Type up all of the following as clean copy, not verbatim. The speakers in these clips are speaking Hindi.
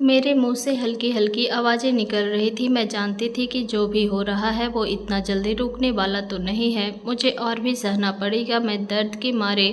मेरे मुंह से हल्की हल्की आवाज़ें निकल रही थी। मैं जानती थी कि जो भी हो रहा है वो इतना जल्दी रुकने वाला तो नहीं है। मुझे और भी सहना पड़ेगा। मैं दर्द के मारे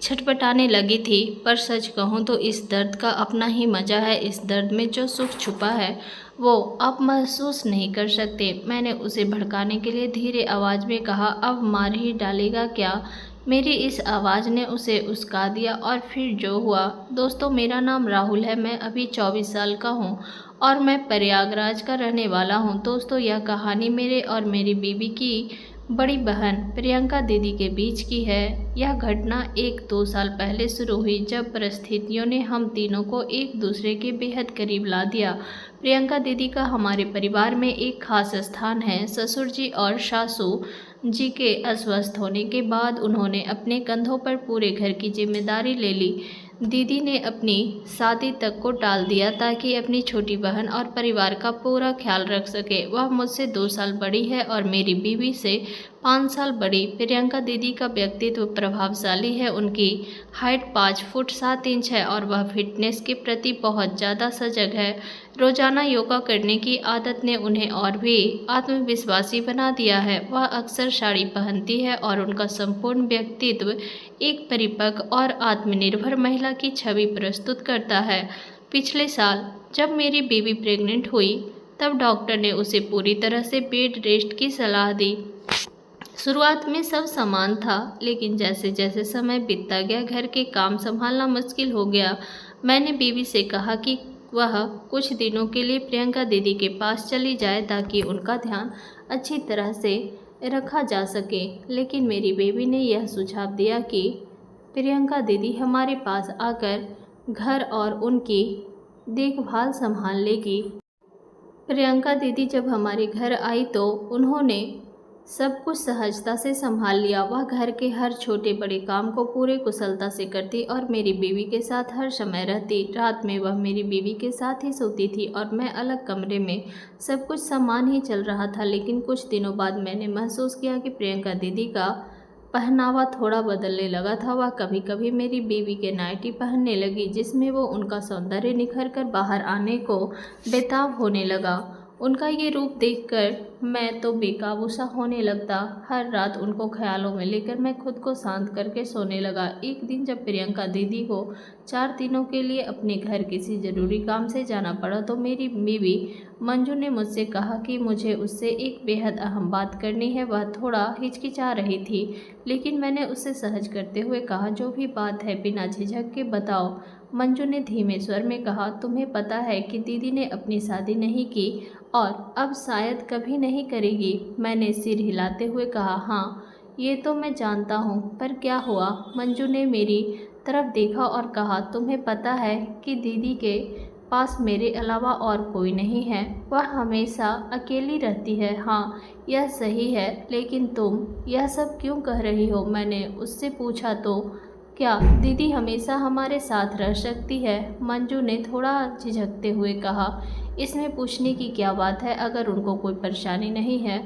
छटपटाने लगी थी। पर सच कहूँ तो इस दर्द का अपना ही मज़ा है। इस दर्द में जो सुख छुपा है वो आप महसूस नहीं कर सकते। मैंने उसे भड़काने के लिए धीरे आवाज़ में कहा, अब मार ही डालेगा क्या? मेरी इस आवाज़ ने उसे उस्का दिया और फिर जो हुआ। दोस्तों, मेरा नाम राहुल है। मैं अभी 24 साल का हूँ और मैं प्रयागराज का रहने वाला हूँ। दोस्तों, यह कहानी मेरे और मेरी बीवी की बड़ी बहन प्रियंका दीदी के बीच की है। यह घटना 1-2 साल पहले शुरू हुई, जब परिस्थितियों ने हम तीनों को एक दूसरे के बेहद करीब ला दिया। प्रियंका दीदी का हमारे परिवार में एक खास स्थान है। ससुर जी और सासू जी के अस्वस्थ होने के बाद उन्होंने अपने कंधों पर पूरे घर की जिम्मेदारी ले ली। दीदी ने अपनी शादी तक को टाल दिया ताकि अपनी छोटी बहन और परिवार का पूरा ख्याल रख सके। वह मुझसे 2 साल बड़ी है और मेरी बीवी से 5 साल बड़ी। प्रियंका दीदी का व्यक्तित्व प्रभावशाली है। उनकी हाइट 5 फुट 7 इंच है और वह फिटनेस के प्रति बहुत ज़्यादा सजग है। रोजाना योगा करने की आदत ने उन्हें और भी आत्मविश्वासी बना दिया है। वह अक्सर साड़ी पहनती है और उनका संपूर्ण व्यक्तित्व एक परिपक्व और आत्मनिर्भर महिला की छवि प्रस्तुत करता है। पिछले साल जब मेरी बीवी प्रेग्नेंट हुई तब डॉक्टर ने उसे पूरी तरह से बेड रेस्ट की सलाह दी। शुरुआत में सब समान था, लेकिन जैसे जैसे समय बीतता गया घर के काम संभालना मुश्किल हो गया। मैंने बीवी से कहा कि वह कुछ दिनों के लिए प्रियंका दीदी के पास चली जाए ताकि उनका ध्यान अच्छी तरह से रखा जा सके। लेकिन मेरी बेबी ने यह सुझाव दिया कि प्रियंका दीदी हमारे पास आकर घर और उनकी देखभाल संभाल लेगी। प्रियंका दीदी जब हमारे घर आई तो उन्होंने सब कुछ सहजता से संभाल लिया। वह घर के हर छोटे बड़े काम को पूरे कुशलता से करती और मेरी बीवी के साथ हर समय रहती। रात में वह मेरी बीवी के साथ ही सोती थी और मैं अलग कमरे में। सब कुछ समान ही चल रहा था, लेकिन कुछ दिनों बाद मैंने महसूस किया कि प्रियंका दीदी का पहनावा थोड़ा बदलने लगा था। वह कभी कभी मेरी बीवी के नाइटी पहनने लगी, जिसमें वो उनका सौंदर्य निखर कर बाहर आने को बेताब होने लगा। उनका ये रूप देखकर मैं तो बेकाबू सा होने लगता। हर रात उनको ख्यालों में लेकर मैं खुद को शांत करके सोने लगा। एक दिन जब प्रियंका दीदी को 4 दिनों के लिए अपने घर किसी ज़रूरी काम से जाना पड़ा तो मेरी बीवी मंजू ने मुझसे कहा कि मुझे उससे एक बेहद अहम बात करनी है। वह थोड़ा हिचकिचा रही थी, लेकिन मैंने उससे सहज करते हुए कहा, जो भी बात है बिना झिझक के बताओ। मंजू ने धीमे स्वर में कहा, तुम्हें पता है कि दीदी ने अपनी शादी नहीं की और अब शायद कभी नहीं करेगी। मैंने सिर हिलाते हुए कहा, हाँ, ये तो मैं जानता हूँ, पर क्या हुआ? मंजू ने मेरी तरफ देखा और कहा, तुम्हें पता है कि दीदी के पास मेरे अलावा और कोई नहीं है। वह हमेशा अकेली रहती है। हाँ, यह सही है, लेकिन तुम यह सब क्यों कह रही हो? मैंने उससे पूछा, तो क्या दीदी हमेशा हमारे साथ रह सकती है? मंजू ने थोड़ा झिझकते हुए कहा, इसमें पूछने की क्या बात है? अगर उनको कोई परेशानी नहीं है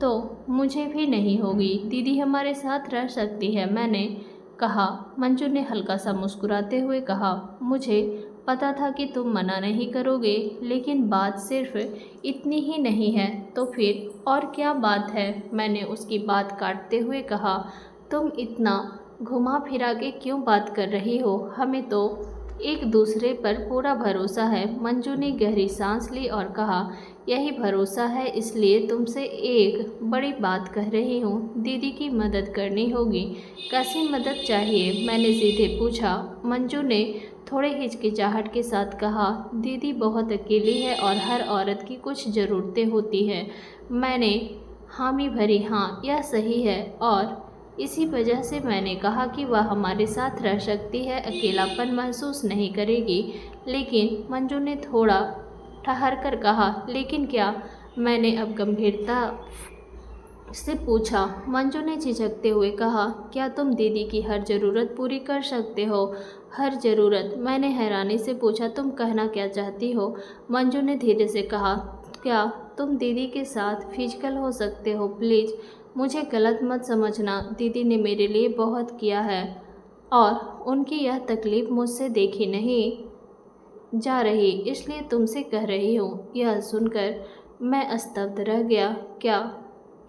तो मुझे भी नहीं होगी। दीदी हमारे साथ रह सकती है, मैंने कहा। मंजू ने हल्का सा मुस्कुराते हुए कहा, मुझे पता था कि तुम मना नहीं करोगे, लेकिन बात सिर्फ इतनी ही नहीं है। तो फिर और क्या बात है? मैंने उसकी बात काटते हुए कहा, तुम इतना घुमा फिरा के क्यों बात कर रही हो? हमें तो एक दूसरे पर पूरा भरोसा है। मंजू ने गहरी सांस ली और कहा, यही भरोसा है, इसलिए तुमसे एक बड़ी बात कह रही हूँ। दीदी की मदद करनी होगी। कैसी मदद चाहिए? मैंने सीधे पूछा। मंजू ने थोड़े हिचकिचाहट के साथ कहा, दीदी बहुत अकेली है और हर औरत की कुछ ज़रूरतें होती हैं। मैंने हामी भरी, हाँ, यह सही है, और इसी वजह से मैंने कहा कि वह हमारे साथ रह सकती है, अकेलापन महसूस नहीं करेगी। लेकिन मंजू ने थोड़ा ठहर कर कहा, लेकिन क्या? मैंने अब गंभीरता से पूछा। मंजू ने झिझकते हुए कहा, क्या तुम दीदी की हर ज़रूरत पूरी कर सकते हो? हर ज़रूरत? मैंने हैरानी से पूछा, तुम कहना क्या चाहती हो? मंजू ने धीरे से कहा, क्या तुम दीदी के साथ फिजिकल हो सकते हो? प्लीज़ मुझे गलत मत समझना। दीदी ने मेरे लिए बहुत किया है और उनकी यह तकलीफ़ मुझसे देखी नहीं जा रही, इसलिए तुमसे कह रही हूँ। यह सुनकर मैं स्तब्ध रह गया। क्या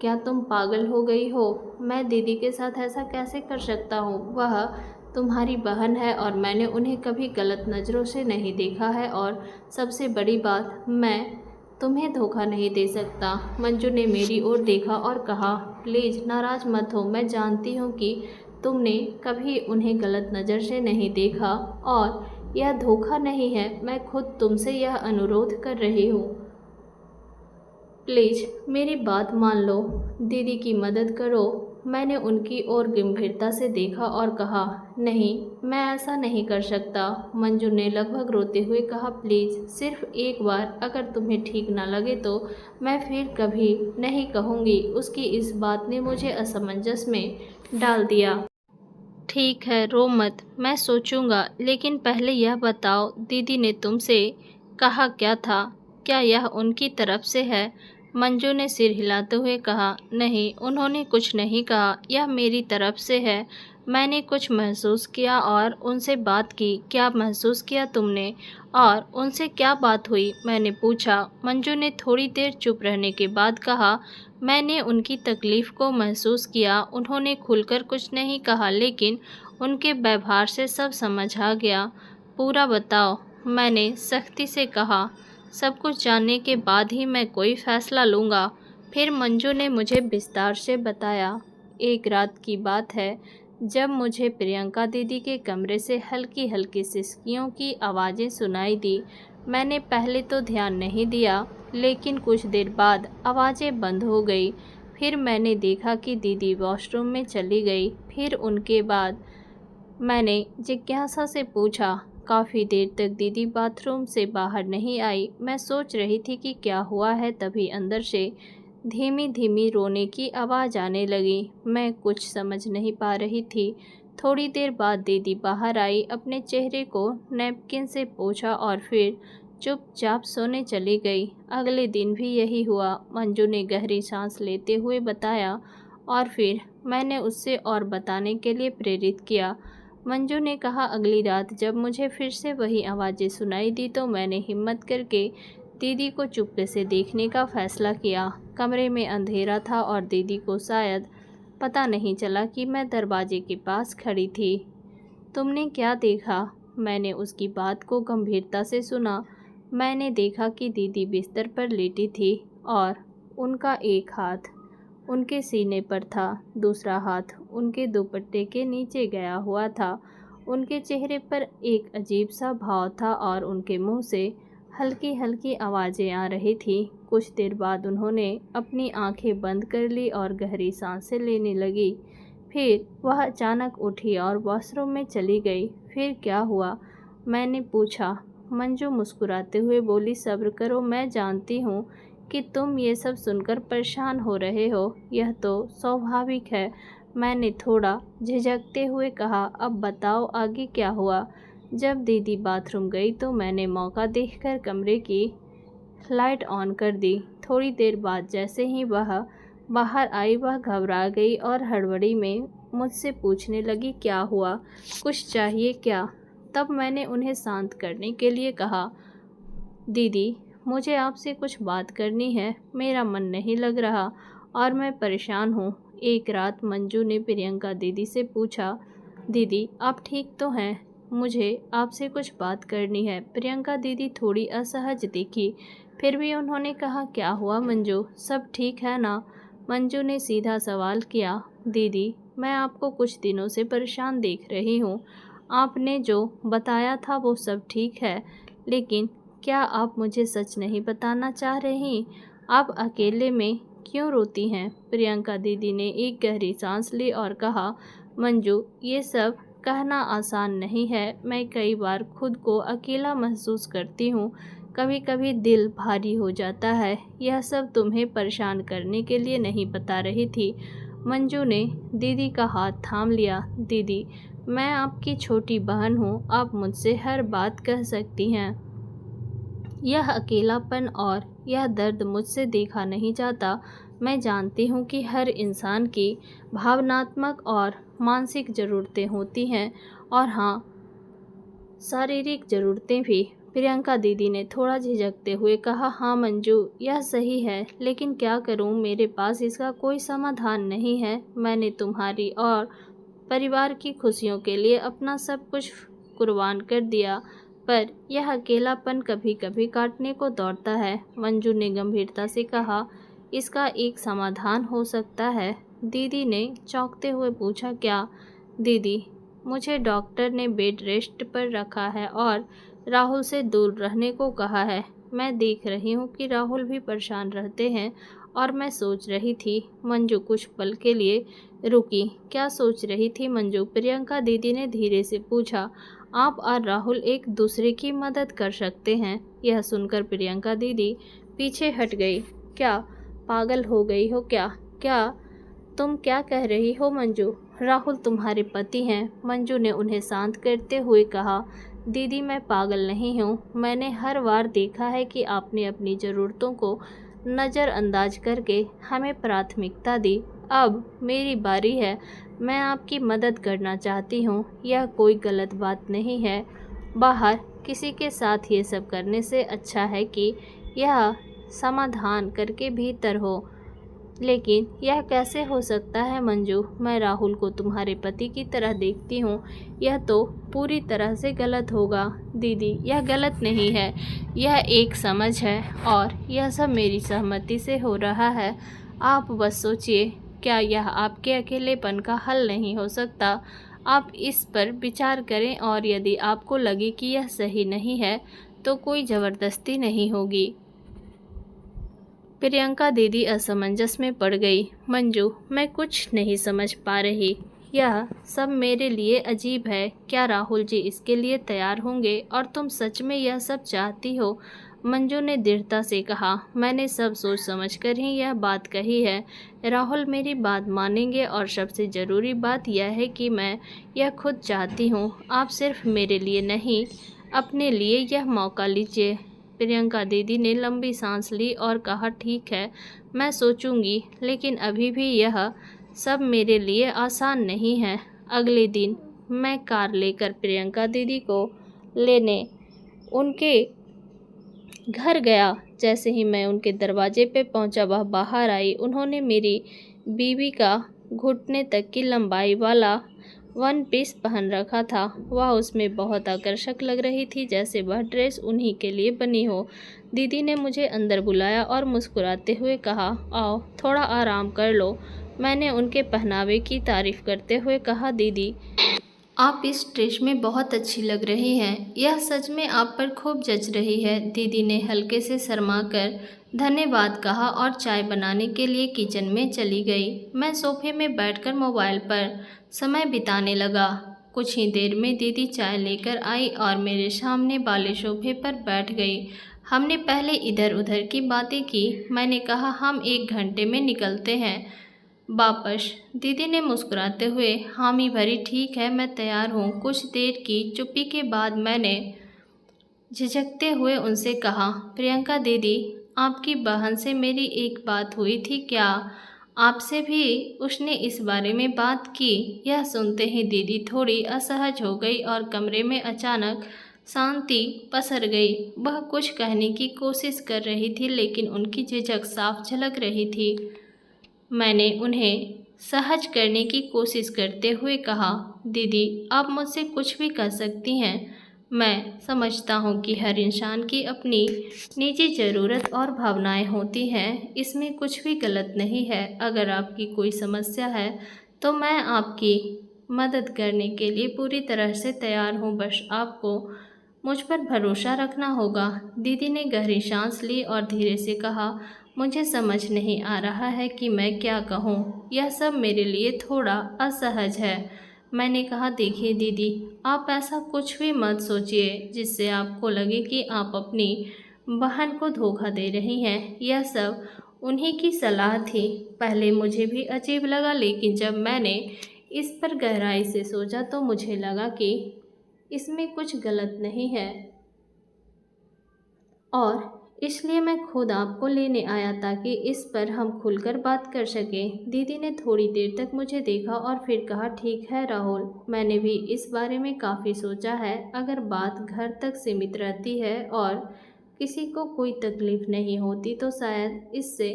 क्या तुम पागल हो गई हो? मैं दीदी के साथ ऐसा कैसे कर सकता हूँ? वह तुम्हारी बहन है और मैंने उन्हें कभी गलत नज़रों से नहीं देखा है, और सबसे बड़ी बात, मैं तुम्हें धोखा नहीं दे सकता। मंजू ने मेरी ओर देखा और कहा, प्लीज़ नाराज़ मत हो। मैं जानती हूँ कि तुमने कभी उन्हें गलत नज़र से नहीं देखा और यह धोखा नहीं है। मैं खुद तुमसे यह अनुरोध कर रही हूँ, प्लीज़ मेरी बात मान लो, दीदी की मदद करो। मैंने उनकी ओर गंभीरता से देखा और कहा, नहीं, मैं ऐसा नहीं कर सकता। मंजू ने लगभग रोते हुए कहा, प्लीज़ सिर्फ एक बार, अगर तुम्हें ठीक ना लगे तो मैं फिर कभी नहीं कहूँगी। उसकी इस बात ने मुझे असमंजस में डाल दिया। ठीक है, रो मत, मैं सोचूंगा, लेकिन पहले यह बताओ, दीदी ने तुमसे कहा क्या था? क्या यह उनकी तरफ से है? मंजू ने सिर हिलाते हुए कहा, नहीं, उन्होंने कुछ नहीं कहा, यह मेरी तरफ से है। मैंने कुछ महसूस किया और उनसे बात की। क्या महसूस किया तुमने और उनसे क्या बात हुई? मैंने पूछा। मंजू ने थोड़ी देर चुप रहने के बाद कहा, मैंने उनकी तकलीफ़ को महसूस किया। उन्होंने खुलकर कुछ नहीं कहा, लेकिन उनके व्यवहार से सब समझ आ गया। पूरा बताओ, मैंने सख्ती से कहा। सब कुछ जानने के बाद ही मैं कोई फ़ैसला लूँगा। फिर मंजू ने मुझे विस्तार से बताया। एक रात की बात है, जब मुझे प्रियंका दीदी के कमरे से हल्की हल्की सिसकियों की आवाज़ें सुनाई दी। मैंने पहले तो ध्यान नहीं दिया, लेकिन कुछ देर बाद आवाज़ें बंद हो गई। फिर मैंने देखा कि दीदी वॉशरूम में चली गई। फिर उनके बाद मैंने जिज्ञासा से पूछा। काफ़ी देर तक दीदी बाथरूम से बाहर नहीं आई। मैं सोच रही थी कि क्या हुआ है, तभी अंदर से धीमी धीमी रोने की आवाज़ आने लगी। मैं कुछ समझ नहीं पा रही थी। थोड़ी देर बाद दीदी बाहर आई, अपने चेहरे को नैपकिन से पोंछा और फिर चुपचाप सोने चली गई। अगले दिन भी यही हुआ, मंजू ने गहरी सांस लेते हुए बताया, और फिर मैंने उससे और बताने के लिए प्रेरित किया। मंजू ने कहा, अगली रात जब मुझे फिर से वही आवाज़ें सुनाई दी तो मैंने हिम्मत करके दीदी को चुपके से देखने का फ़ैसला किया। कमरे में अंधेरा था और दीदी को शायद पता नहीं चला कि मैं दरवाजे के पास खड़ी थी। तुमने क्या देखा? मैंने उसकी बात को गंभीरता से सुना। मैंने देखा कि दीदी बिस्तर पर लेटी थी और उनका एक हाथ उनके सीने पर था, दूसरा हाथ उनके दुपट्टे के नीचे गया हुआ था। उनके चेहरे पर एक अजीब सा भाव था और उनके मुंह से हल्की हल्की आवाज़ें आ रही थी। कुछ देर बाद उन्होंने अपनी आंखें बंद कर ली और गहरी सांसें लेने लगी। फिर वह अचानक उठी और वॉशरूम में चली गई। फिर क्या हुआ? मैंने पूछा। मंजू मुस्कुराते हुए बोली, सब्र करो, मैं जानती हूँ कि तुम ये सब सुनकर परेशान हो रहे हो। यह तो स्वाभाविक है। मैंने थोड़ा झिझकते हुए कहा, अब बताओ आगे क्या हुआ? जब दीदी बाथरूम गई तो मैंने मौका देखकर कमरे की लाइट ऑन कर दी। थोड़ी देर बाद जैसे ही वह बाहर आई, वह घबरा गई और हड़बड़ी में मुझसे पूछने लगी, क्या हुआ? कुछ चाहिए क्या? तब मैंने उन्हें शांत करने के लिए कहा, दीदी, मुझे आपसे कुछ बात करनी है। मेरा मन नहीं लग रहा और मैं परेशान हूँ। एक रात मंजू ने प्रियंका दीदी से पूछा, दीदी आप ठीक तो हैं? मुझे आपसे कुछ बात करनी है। प्रियंका दीदी थोड़ी असहज दिखी, फिर भी उन्होंने कहा, क्या हुआ मंजू, सब ठीक है ना? मंजू ने सीधा सवाल किया, दीदी मैं आपको कुछ दिनों से परेशान देख रही हूँ। आपने जो बताया था वो सब ठीक है, लेकिन क्या आप मुझे सच नहीं बताना चाह रही? आप अकेले में क्यों रोती हैं? प्रियंका दीदी ने एक गहरी सांस ली और कहा, मंजू ये सब कहना आसान नहीं है। मैं कई बार खुद को अकेला महसूस करती हूँ। कभी कभी दिल भारी हो जाता है। यह सब तुम्हें परेशान करने के लिए नहीं बता रही थी। मंजू ने दीदी का हाथ थाम लिया। दीदी, मैं आपकी छोटी बहन हूँ, आप मुझसे हर बात कह सकती हैं। यह अकेलापन और यह दर्द मुझसे देखा नहीं जाता। मैं जानती हूँ कि हर इंसान की भावनात्मक और मानसिक ज़रूरतें होती हैं, और हाँ, शारीरिक ज़रूरतें भी। प्रियंका दीदी ने थोड़ा झिझकते हुए कहा, हाँ मंजू, यह सही है, लेकिन क्या करूं, मेरे पास इसका कोई समाधान नहीं है। मैंने तुम्हारी और परिवार की खुशियों के लिए अपना सब कुछ कुर्बान कर दिया, पर यह अकेलापन कभी कभी काटने को दौड़ता है। मंजू ने गंभीरता से कहा, इसका एक समाधान हो सकता है। दीदी ने चौंकते हुए पूछा, क्या? दीदी, मुझे डॉक्टर ने बेड रेस्ट पर रखा है और राहुल से दूर रहने को कहा है। मैं देख रही हूँ कि राहुल भी परेशान रहते हैं और मैं सोच रही थी। मंजू कुछ पल के लिए रुकी। क्या सोच रही थी मंजू? प्रियंका दीदी ने धीरे से पूछा। आप और राहुल एक दूसरे की मदद कर सकते हैं। यह सुनकर प्रियंका दीदी पीछे हट गई। क्या पागल हो गई हो क्या? क्या तुम क्या कह रही हो मंजू? राहुल तुम्हारे पति हैं। मंजू ने उन्हें शांत करते हुए कहा, दीदी मैं पागल नहीं हूँ। मैंने हर बार देखा है कि आपने अपनी ज़रूरतों को नज़रअंदाज करके हमें प्राथमिकता दी। अब मेरी बारी है। मैं आपकी मदद करना चाहती हूँ। यह कोई गलत बात नहीं है। बाहर किसी के साथ ये सब करने से अच्छा है कि यह समाधान करके भीतर हो। लेकिन यह कैसे हो सकता है मंजू? मैं राहुल को तुम्हारे पति की तरह देखती हूँ। यह तो पूरी तरह से गलत होगा। दीदी, यह गलत नहीं है, यह एक समझ है और यह सब मेरी सहमति से हो रहा है। आप बस सोचिए, क्या यह आपके अकेलेपन का हल नहीं हो सकता? आप इस पर विचार करें और यदि आपको लगे कि यह सही नहीं है तो कोई ज़बरदस्ती नहीं होगी। प्रियंका दीदी असमंजस में पड़ गई। मंजू, मैं कुछ नहीं समझ पा रही। यह सब मेरे लिए अजीब है। क्या राहुल जी इसके लिए तैयार होंगे और तुम सच में यह सब चाहती हो? मंजू ने दृढ़ता से कहा, मैंने सब सोच समझ कर ही यह बात कही है। राहुल मेरी बात मानेंगे और सबसे ज़रूरी बात यह है कि मैं यह खुद चाहती हूँ। आप सिर्फ मेरे लिए नहीं, अपने लिए यह मौका लीजिए। प्रियंका दीदी ने लंबी सांस ली और कहा, ठीक है, मैं सोचूंगी, लेकिन अभी भी यह सब मेरे लिए आसान नहीं है। अगले दिन मैं कार लेकर प्रियंका दीदी को लेने उनके घर गया। जैसे ही मैं उनके दरवाजे पे पहुंचा, वह बाहर आई। उन्होंने मेरी बीवी का घुटने तक की लंबाई वाला वन पीस पहन रखा था। वह उसमें बहुत आकर्षक लग रही थी, जैसे वह ड्रेस उन्हीं के लिए बनी हो। दीदी ने मुझे अंदर बुलाया और मुस्कुराते हुए कहा, आओ थोड़ा आराम कर लो। मैंने उनके पहनावे की तारीफ करते हुए कहा, दीदी आप इस ड्रेस में बहुत अच्छी लग रही हैं। यह सच में आप पर खूब जच रही है। दीदी ने हल्के से शर्माकर धन्यवाद कहा और चाय बनाने के लिए किचन में चली गई। मैं सोफे में बैठकर मोबाइल पर समय बिताने लगा। कुछ ही देर में दीदी चाय लेकर आई और मेरे सामने वाले सोफे पर बैठ गई। हमने पहले इधर उधर की बातें की। मैंने कहा, हम 1 घंटे में निकलते हैं वापस। दीदी ने मुस्कुराते हुए हामी भरी, ठीक है, मैं तैयार हूँ। कुछ देर की चुप्पी के बाद मैंने झिझकते हुए उनसे कहा, प्रियंका दीदी, आपकी बहन से मेरी एक बात हुई थी, क्या आपसे भी उसने इस बारे में बात की? यह सुनते ही दीदी थोड़ी असहज हो गई और कमरे में अचानक शांति पसर गई। वह कुछ कहने की कोशिश कर रही थी, लेकिन उनकी झिझक साफ झलक रही थी। मैंने उन्हें सहज करने की कोशिश करते हुए कहा, दीदी आप मुझसे कुछ भी कह सकती हैं। मैं समझता हूँ कि हर इंसान की अपनी निजी ज़रूरत और भावनाएं होती हैं। इसमें कुछ भी गलत नहीं है। अगर आपकी कोई समस्या है तो मैं आपकी मदद करने के लिए पूरी तरह से तैयार हूँ। बस आपको मुझ पर भरोसा रखना होगा। दीदी ने गहरी सांस ली और धीरे से कहा, मुझे समझ नहीं आ रहा है कि मैं क्या कहूँ। यह सब मेरे लिए थोड़ा असहज है। मैंने कहा, देखिए दीदी, आप ऐसा कुछ भी मत सोचिए जिससे आपको लगे कि आप अपनी बहन को धोखा दे रही हैं। यह सब उन्हीं की सलाह थी। पहले मुझे भी अजीब लगा, लेकिन जब मैंने इस पर गहराई से सोचा तो मुझे लगा कि इसमें कुछ गलत नहीं है और इसलिए मैं खुद आपको लेने आया ताकि इस पर हम खुलकर बात कर सकें। दीदी ने थोड़ी देर तक मुझे देखा और फिर कहा, ठीक है राहुल, मैंने भी इस बारे में काफ़ी सोचा है। अगर बात घर तक सीमित रहती है और किसी को कोई तकलीफ नहीं होती तो शायद इससे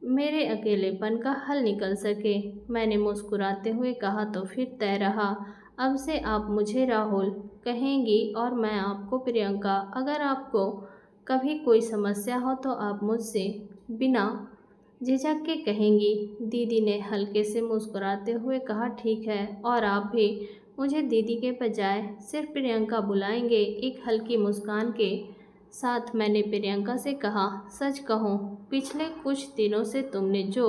मेरे अकेलेपन का हल निकल सके। मैंने मुस्कुराते हुए कहा, तो फिर तय रहा। अब से आप मुझे राहुल कहेंगी और मैं आपको प्रियंका। अगर आपको कभी कोई समस्या हो तो आप मुझसे बिना झिझक के कहेंगी। दीदी ने हल्के से मुस्कुराते हुए कहा, ठीक है, और आप भी मुझे दीदी के बजाय सिर्फ प्रियंका बुलाएंगे। एक हल्की मुस्कान के साथ मैंने प्रियंका से कहा, सच कहूँ पिछले कुछ दिनों से तुमने जो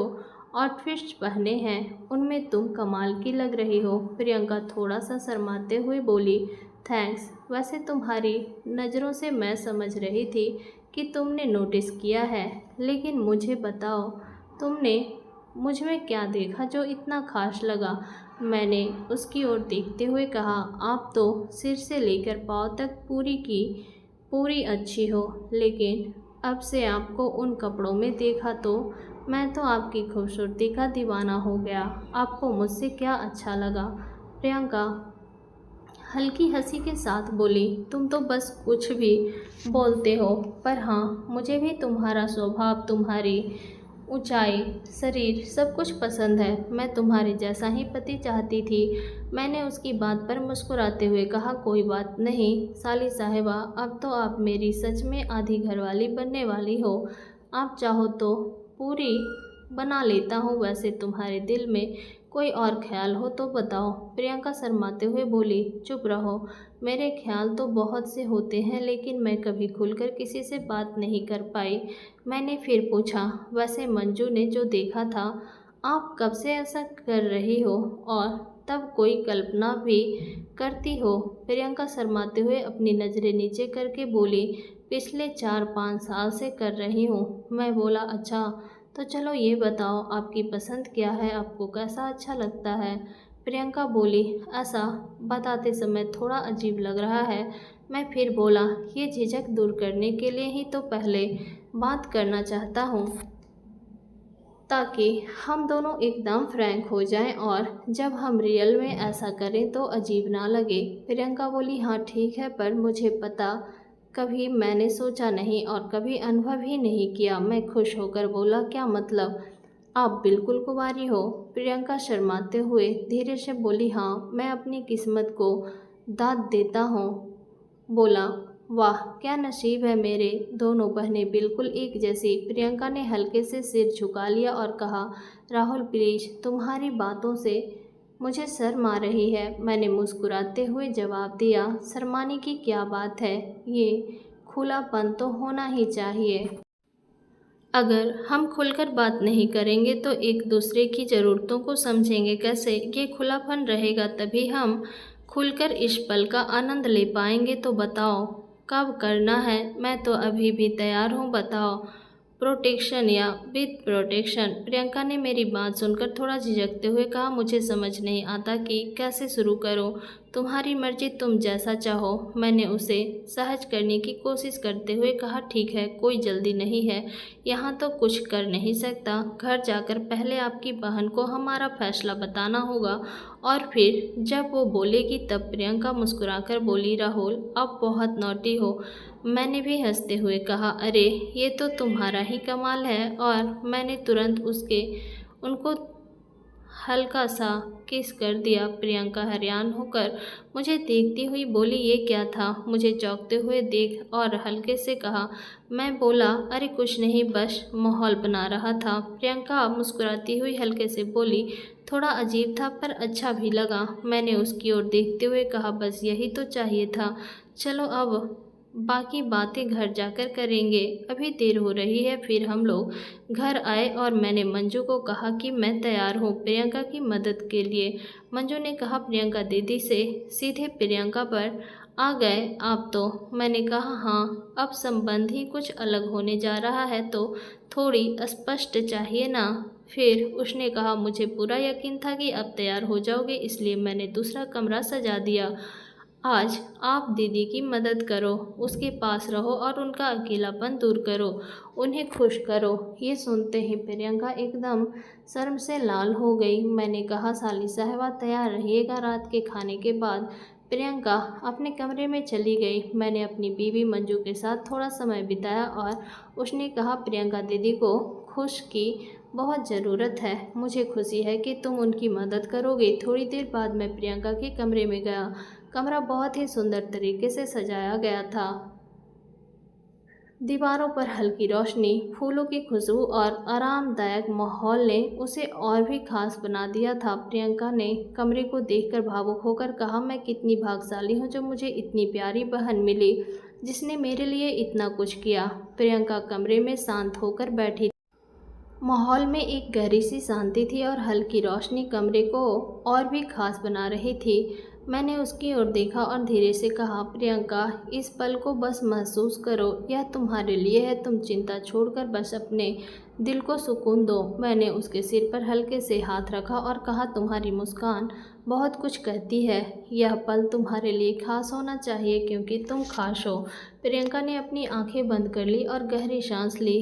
आउटफिट्स पहने हैं उनमें तुम कमाल की लग रही हो। प्रियंका थोड़ा सा शर्माते हुए बोली, थैंक्स। वैसे तुम्हारी नज़रों से मैं समझ रही थी कि तुमने नोटिस किया है, लेकिन मुझे बताओ तुमने मुझ में क्या देखा जो इतना खास लगा। मैंने उसकी ओर देखते हुए कहा, आप तो सिर से लेकर पाँव तक पूरी की पूरी अच्छी हो, लेकिन अब से आपको उन कपड़ों में देखा तो मैं तो आपकी खूबसूरती का दीवाना हो गया। आपको मुझसे क्या अच्छा लगा? प्रियंका हल्की हंसी के साथ बोली, तुम तो बस कुछ भी बोलते हो, पर हाँ, मुझे भी तुम्हारा स्वभाव, तुम्हारी ऊंचाई, शरीर सब कुछ पसंद है। मैं तुम्हारे जैसा ही पति चाहती थी। मैंने उसकी बात पर मुस्कुराते हुए कहा, कोई बात नहीं साली साहिबा, अब तो आप मेरी सच में आधी घरवाली बनने वाली हो। आप चाहो तो पूरी बना लेता हूँ। वैसे तुम्हारे दिल में कोई और ख्याल हो तो बताओ। प्रियंका शर्माते हुए बोली, चुप रहो, मेरे ख्याल तो बहुत से होते हैं, लेकिन मैं कभी खुलकर किसी से बात नहीं कर पाई। मैंने फिर पूछा, वैसे मंजू ने जो देखा था, आप कब से ऐसा कर रही हो और तब कोई कल्पना भी करती हो? प्रियंका शर्माते हुए अपनी नज़रें नीचे करके बोली, पिछले 4-5 साल से कर रही हूँ। मैं बोला, अच्छा, तो चलो ये बताओ आपकी पसंद क्या है, आपको कैसा अच्छा लगता है? प्रियंका बोली, ऐसा बताते समय थोड़ा अजीब लग रहा है। मैं फिर बोला, ये झिझक दूर करने के लिए ही तो पहले बात करना चाहता हूँ, ताकि हम दोनों एकदम फ्रैंक हो जाएं और जब हम रियल में ऐसा करें तो अजीब ना लगे। प्रियंका बोली, हाँ ठीक है, पर मुझे पता कभी मैंने सोचा नहीं और कभी अनुभव ही नहीं किया। मैं खुश होकर बोला, क्या मतलब? आप बिल्कुल कुंवारी हो? प्रियंका शर्माते हुए धीरे से बोली, हाँ, मैं अपनी किस्मत को दाद देता हूँ। बोला, वाह क्या नसीब है मेरे। दोनों बहनें बिल्कुल एक जैसी। प्रियंका ने हल्के से सिर झुका लिया और कहा, राहुल प्लीज, तुम्हारी बातों से मुझे शर्म आ रही है। मैंने मुस्कुराते हुए जवाब दिया, शर्माने की क्या बात है, ये खुलापन तो होना ही चाहिए। अगर हम खुलकर बात नहीं करेंगे तो एक दूसरे की ज़रूरतों को समझेंगे कैसे? ये खुलापन रहेगा तभी हम खुलकर इस पल का आनंद ले पाएंगे। तो बताओ कब करना है? मैं तो अभी भी तैयार हूँ, बताओ प्रोटेक्शन या विद प्रोटेक्शन? प्रियंका ने मेरी बात सुनकर थोड़ा झिझकते हुए कहा, मुझे समझ नहीं आता कि कैसे शुरू करूं। तुम्हारी मर्जी, तुम जैसा चाहो। मैंने उसे सहज करने की कोशिश करते हुए कहा, ठीक है, कोई जल्दी नहीं है, यहाँ तो कुछ कर नहीं सकता। घर जाकर पहले आपकी बहन को हमारा फैसला बताना होगा और फिर जब वो बोलेगी तब। प्रियंका मुस्कुराकर बोली, राहुल आप बहुत नॉटी हो। मैंने भी हंसते हुए कहा, अरे ये तो तुम्हारा ही कमाल है। और मैंने तुरंत उनको हल्का सा किस कर दिया। प्रियंका हैरान होकर मुझे देखती हुई बोली, ये क्या था? मुझे चौंकते हुए देख और हल्के से कहा। मैं बोला, अरे कुछ नहीं, बस माहौल बना रहा था। प्रियंका मुस्कुराती हुई हल्के से बोली, थोड़ा अजीब था पर अच्छा भी लगा। मैंने उसकी ओर देखते हुए कहा, बस यही तो चाहिए था। चलो अब बाकी बातें घर जाकर करेंगे, अभी देर हो रही है। फिर हम लोग घर आए और मैंने मंजू को कहा कि मैं तैयार हूँ प्रियंका की मदद के लिए। मंजू ने कहा, प्रियंका दीदी से सीधे प्रियंका पर आ गए आप तो? मैंने कहा, हाँ, अब संबंध ही कुछ अलग होने जा रहा है तो थोड़ी स्पष्ट चाहिए ना। फिर उसने कहा, मुझे पूरा यकीन था कि अब तैयार हो जाओगे, इसलिए मैंने दूसरा कमरा सजा दिया। आज आप दीदी की मदद करो, उसके पास रहो और उनका अकेलापन दूर करो, उन्हें खुश करो। ये सुनते ही प्रियंका एकदम शर्म से लाल हो गई। मैंने कहा साली साहिबा तैयार रहिएगा। रात के खाने के बाद प्रियंका अपने कमरे में चली गई। मैंने अपनी बीवी मंजू के साथ थोड़ा समय बिताया और उसने कहा प्रियंका दीदी को खुश की बहुत ज़रूरत है। मुझे खुशी है कि तुम उनकी मदद करोगे। थोड़ी देर बाद मैं प्रियंका के कमरे में गया। कमरा बहुत ही सुंदर तरीके से सजाया गया था। दीवारों पर हल्की रोशनी, फूलों की खुशबू और आरामदायक माहौल ने उसे और भी खास बना दिया था। प्रियंका ने कमरे को देखकर भावुक होकर कहा, मैं कितनी भाग्यशाली हूँ जो मुझे इतनी प्यारी बहन मिली जिसने मेरे लिए इतना कुछ किया। प्रियंका कमरे में शांत होकर बैठी। माहौल में एक गहरी सी शांति थी और हल्की रोशनी कमरे को और भी खास बना रही थी। मैंने उसकी ओर देखा और धीरे से कहा, प्रियंका इस पल को बस महसूस करो, यह तुम्हारे लिए है। तुम चिंता छोड़कर बस अपने दिल को सुकून दो। मैंने उसके सिर पर हल्के से हाथ रखा और कहा, तुम्हारी मुस्कान बहुत कुछ कहती है। यह पल तुम्हारे लिए खास होना चाहिए क्योंकि तुम खास हो। प्रियंका ने अपनी आंखें बंद कर ली और गहरी सांस ली।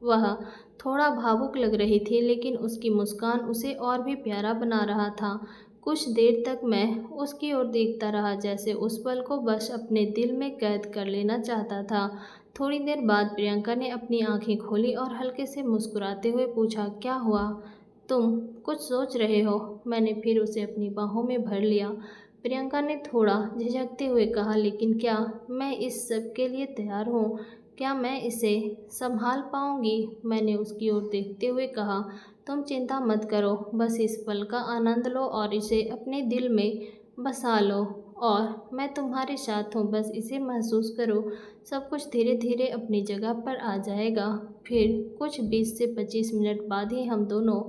वह थोड़ा भावुक लग रही थी लेकिन उसकी मुस्कान उसे और भी प्यारा बना रहा था। कुछ देर तक मैं उसकी ओर देखता रहा जैसे उस पल को बस अपने दिल में कैद कर लेना चाहता था। थोड़ी देर बाद प्रियंका ने अपनी आंखें खोली और हल्के से मुस्कुराते हुए पूछा, क्या हुआ? तुम कुछ सोच रहे हो? मैंने फिर उसे अपनी बाहों में भर लिया। प्रियंका ने थोड़ा झिझकते हुए कहा, लेकिन क्या मैं इस सब के लिए तैयार हूँ? क्या मैं इसे संभाल पाऊंगी? मैंने उसकी ओर देखते हुए कहा, तुम चिंता मत करो, बस इस पल का आनंद लो और इसे अपने दिल में बसा लो और मैं तुम्हारे साथ हूँ। बस इसे महसूस करो, सब कुछ धीरे धीरे अपनी जगह पर आ जाएगा। फिर कुछ 20 से 25 मिनट बाद ही हम दोनों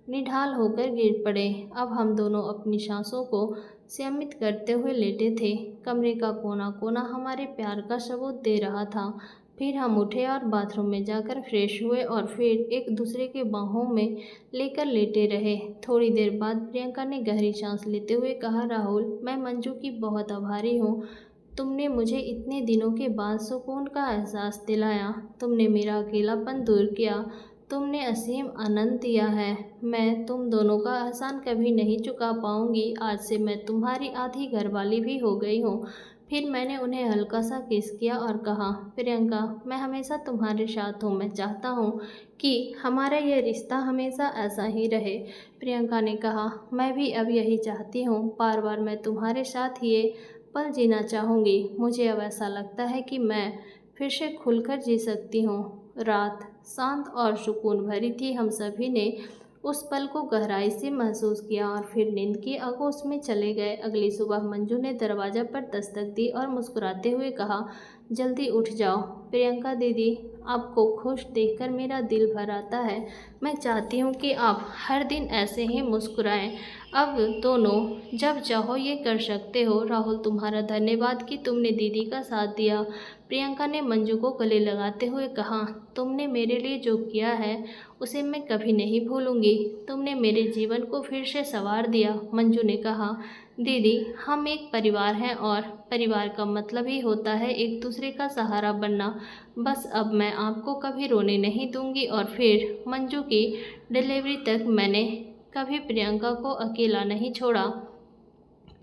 निढाल होकर गिर पड़े। अब हम दोनों अपनी सांसों को संयमित करते हुए लेटे थे। कमरे का कोना कोना हमारे प्यार का सबूत दे रहा था। फिर हम उठे और बाथरूम में जाकर फ्रेश हुए और फिर एक दूसरे के बाहों में लेकर लेटे रहे। थोड़ी देर बाद प्रियंका ने गहरी सांस लेते हुए कहा, राहुल मैं मंजू की बहुत आभारी हूँ। तुमने मुझे इतने दिनों के बाद सुकून का एहसास दिलाया। तुमने मेरा अकेलापन दूर किया। तुमने असीम आनंद दिया है। मैं तुम दोनों का एहसान कभी नहीं चुका पाऊंगी। आज से मैं तुम्हारी आधी घरवाली भी हो गई हूँ। फिर मैंने उन्हें हल्का सा किस किया और कहा, प्रियंका मैं हमेशा तुम्हारे साथ हूँ। मैं चाहता हूँ कि हमारा यह रिश्ता हमेशा ऐसा ही रहे। प्रियंका ने कहा, मैं भी अब यही चाहती हूँ। बार बार मैं तुम्हारे साथ ये पल जीना चाहूँगी। मुझे अब ऐसा लगता है कि मैं फिर से खुलकर जी सकती हूँ। रात शांत और सुकून भरी थी। हम सभी ने उस पल को गहराई से महसूस किया और फिर नींद की आगोश में चले गए। अगली सुबह मंजू ने दरवाजा पर दस्तक दी और मुस्कुराते हुए कहा, जल्दी उठ जाओ। प्रियंका दीदी आपको खुश देखकर मेरा दिल भर आता है। मैं चाहती हूँ कि आप हर दिन ऐसे ही मुस्कुराएं। अब दोनों जब चाहो ये कर सकते हो। राहुल तुम्हारा धन्यवाद कि तुमने दीदी का साथ दिया। प्रियंका ने मंजू को गले लगाते हुए कहा, तुमने मेरे लिए जो किया है उसे मैं कभी नहीं भूलूंगी। तुमने मेरे जीवन को फिर से संवार दिया। मंजू ने कहा, दीदी हम एक परिवार हैं और परिवार का मतलब ही होता है एक दूसरे का सहारा बनना। बस अब मैं आपको कभी रोने नहीं दूंगी। और फिर मंजू की डिलीवरी तक मैंने कभी प्रियंका को अकेला नहीं छोड़ा।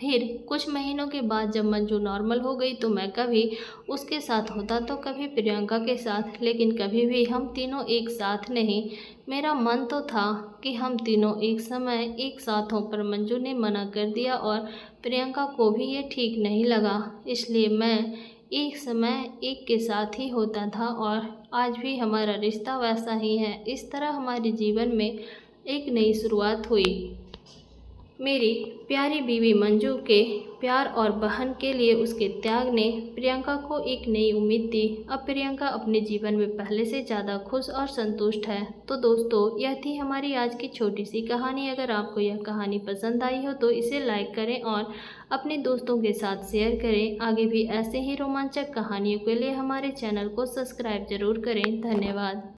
फिर कुछ महीनों के बाद जब मंजू नॉर्मल हो गई तो मैं कभी उसके साथ होता तो कभी प्रियंका के साथ, लेकिन कभी भी हम तीनों एक साथ नहीं। मेरा मन तो था कि हम तीनों एक समय एक साथ हों, पर मंजू ने मना कर दिया और प्रियंका को भी ये ठीक नहीं लगा। इसलिए मैं एक समय एक के साथ ही होता था और आज भी हमारा रिश्ता वैसा ही है। इस तरह हमारे जीवन में एक नई शुरुआत हुई। मेरी प्यारी बीवी मंजू के प्यार और बहन के लिए उसके त्याग ने प्रियंका को एक नई उम्मीद दी। अब प्रियंका अपने जीवन में पहले से ज़्यादा खुश और संतुष्ट है। तो दोस्तों यह थी हमारी आज की छोटी सी कहानी। अगर आपको यह कहानी पसंद आई हो तो इसे लाइक करें और अपने दोस्तों के साथ शेयर करें। आगे भी ऐसे ही रोमांचक कहानियों के लिए हमारे चैनल को सब्सक्राइब जरूर करें। धन्यवाद।